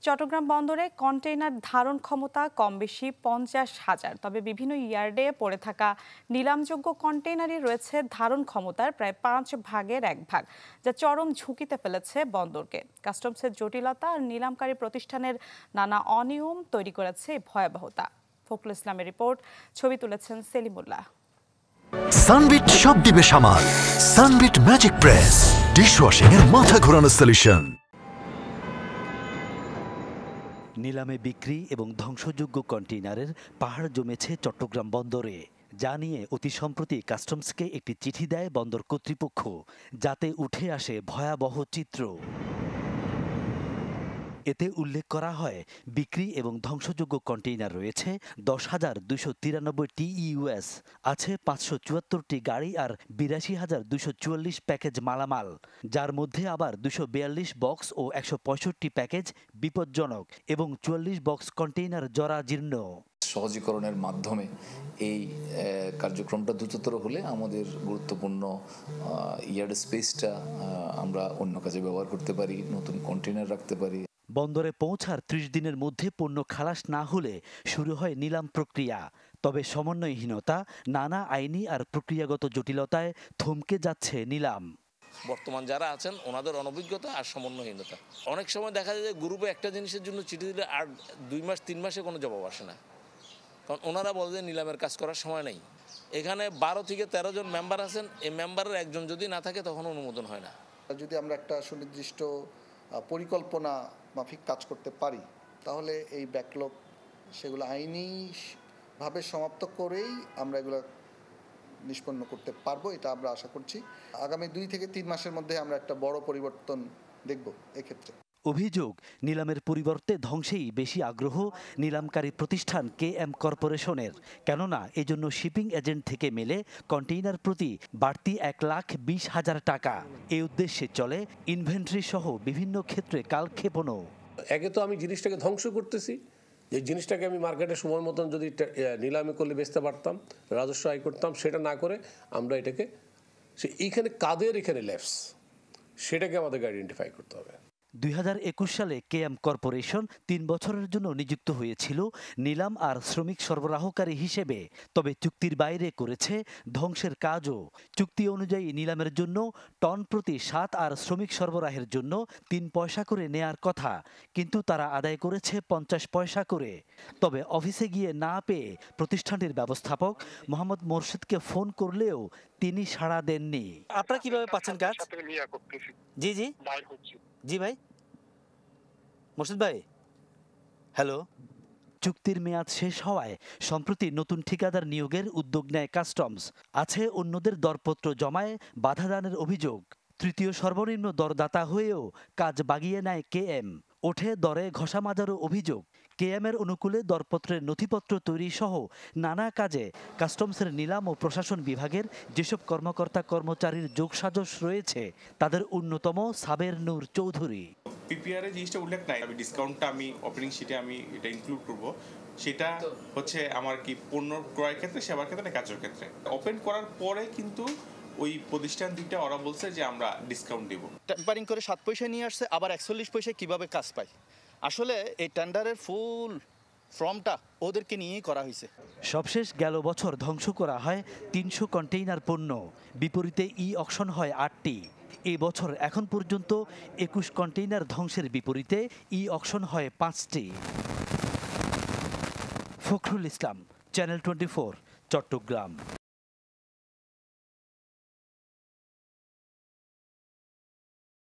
চট্টগ্রাম বন্দরে কন্টেইনার ধারণ ক্ষমতা কম বেশি 50,000, তবে বিভিন্ন ইয়ার্ডে পড়ে থাকা নিলামযোগ্য কন্টেইনারই রয়েছে ধারণ ক্ষমতার প্রায় 1/5 যা চরম ঝুঁকিতে ফেলেছে বন্দরকে। কাস্টমসের জটিলতা আর নিলামকারী প্রতিষ্ঠানের নানা অনিয়ম তৈরি করেছে এই ভয়াবহতা। ফখরুল ইসলামের রিপোর্ট, ছবি তুলেছেন সেলিমুল্লাহ। সানবিট সব দিবে সামাল। সানবিট ম্যাজিক প্রেস ডিশওয়াশিং এর মাথা ঘোরানো সলিউশন। নিলামে বিক্রি এবং ধ্বংসযোগ্য কন্টেইনারের পাহাড় জমেছে চট্টগ্রাম বন্দরে, যা নিয়ে অতি সম্প্রতি কাস্টমসকে একটি চিঠি দেয় বন্দর কর্তৃপক্ষ, যাতে উঠে আসে ভয়াবহ চিত্র। এতে উল্লেখ করা হয়, বিক্রি এবং ধ্বংসযোগ্য কন্টেইনার রয়েছে 10,293 TEUS, আছে 574টি গাড়ি আর 82,244 প্যাকেজ মালামাল, যার মধ্যে আবার 242 বক্স ও 165 প্যাকেজ বিপজ্জনক এবং 44 বক্স কন্টেইনার জরাজীর্ণ। সহজীকরণের মাধ্যমে এই কার্যক্রমটা দ্রুততর হলে আমাদের গুরুত্বপূর্ণ ইয়ার্ড স্পেসটা আমরা অন্য কাজে ব্যবহার করতে পারি, নতুন কন্টেইনার রাখতে পারি। বন্দরে পৌঁছার 30 দিনের মধ্যে পণ্য খালাস না হলে শুরু হয় নিলাম প্রক্রিয়া। তবে সমন্বয়হীনতা, নানা আইনি আর প্রক্রিয়াগত জটিলতায় থমকে যাচ্ছে নিলাম। বর্তমান যারা আছেন ওনাদের অনভিজ্ঞতা আর সমন্বয়হীনতা। অনেক সময় দেখা যায় যে গ্রুপে একটা জিনিসের জন্য চিঠি দিলে আর 2 মাস 3 মাসে কোনো জবাব আসে না, কারণ ওনারা বলে যে নিলামের কাজ করার সময় নেই। এখানে 12 থেকে 13 জন মেম্বার আছেন, এই মেম্বারের একজন যদি না থাকে তখন অনুমোদন হয় না। যদি আমরা একটা সুনির্দিষ্ট পরিকল্পনা মাফিক কাজ করতে পারি, তাহলে এই ব্যাকলগ সেগুলো আইনিভাবে সমাপ্ত করেই আমরা এগুলো নিষ্পন্ন করতে পারবো, এটা আমরা আশা করছি। আগামী 2 থেকে 3 মাসের মধ্যে আমরা একটা বড় পরিবর্তন দেখব এক্ষেত্রে। অভিযোগ, নিলামের পরিবর্তে ধ্বংসেই বেশি আগ্রহ নিলামকারী প্রতিষ্ঠান KM কর্পোরেশনের, কেননা এজন্য শিপিং এজেন্ট থেকে মেলে কন্টেইনার প্রতি বাড়তি 1,20,000 টাকা। এই উদ্দেশ্যে চলে ইনভেন্টরি সহ বিভিন্ন ক্ষেত্রে কালক্ষেপণও। একে তো আমি জিনিসটাকে ধ্বংস করতেছি, যে জিনিসটাকে আমি মার্কেটে সময় মতন যদি নিলামি করলে বেচতে পারতাম, রাজস্ব আয় করতাম, সেটা না করে আমরা এটাকে এইখানে কাদের এখানে ল্যাপস, সেটাকে আমাদেরকে আইডেন্টিফাই করতে হবে। 2021 সালে KM কর্পোরেশন 3 বছরের জন্য নিযুক্ত হয়েছিল নিলাম আর শ্রমিক সরবরাহকারী হিসেবে, তবে চুক্তির বাইরে করেছে ধ্বংসের কাজও। চুক্তি অনুযায়ী নিলামের জন্য টন প্রতি 7 আর শ্রমিক সরবরাহের জন্য 3 পয়সা করে নেয়ার কথা, কিন্তু তারা আদায় করেছে 50 পয়সা করে। তবে অফিসে গিয়ে না পেয়ে প্রতিষ্ঠানটির ব্যবস্থাপক মোহাম্মদ মোর্শেদকে ফোন করলেও তিনি সাড়া দেননি। আপনারা কিভাবে পাচ্ছেন কাজ? জি জি জি ভাই, মোর্শেদ ভাই, হ্যালো। চুক্তির মেয়াদ শেষ হওয়ায় সম্প্রতি নতুন ঠিকাদার নিয়োগের উদ্যোগ নেয় কাস্টমস। আছে অন্যদের দরপত্র জমায় বাধা দানের অভিযোগ। তৃতীয় সর্বনিম্ন দরদাতা হয়েও কাজ বাগিয়ে নেয় KM। ওঠে দরে ঘষা মাজারও অভিযোগ। KM এর অনুকূলে দরপত্রের নথিপত্র তৈরি সহ নানা কাজে কাস্টমসের নিলাম ও প্রশাসন বিভাগের যেসব কর্মকর্তা কর্মচারীর যোগসাজশ রয়েছে, তাদের অন্যতম সাবের নূর চৌধুরী। PPR এ জিনিসটা উল্লেখ নাই, আমি ডিসকাউন্টটা আমি ওপেনিং শিটে আমি এটা ইনক্লুড করব। সেটা হচ্ছে আমার কি পণ্য ক্রয়ের ক্ষেত্রে, সেবার ক্ষেত্রে, কাজের ক্ষেত্রে। ওপেন করার পরে কিন্তু ওই প্রতিষ্ঠান দুইটা ওরা বলছে যে আমরা ডিসকাউন্ট দিব। টেম্পারিং করে 7 পয়সা নিয়ে আসছে, আবার 41 পয়সায় কিভাবে কাজ পায়। আসলে এই টেন্ডারের ফুল ফর্মটা ওদেরকে নিয়েই করা হয়েছে। সবশেষ গেল বছর ধ্বংস করা হয় 300 কন্টেইনার পণ্য, বিপরীতে অকশন হয় 8টি। এই বছর এখন পর্যন্ত 21 কন্টেইনার ধ্বংসের বিপরীতে অকশন হয় 5টি। ফখরুল ইসলাম, চ্যানেল 24, চট্টগ্রাম।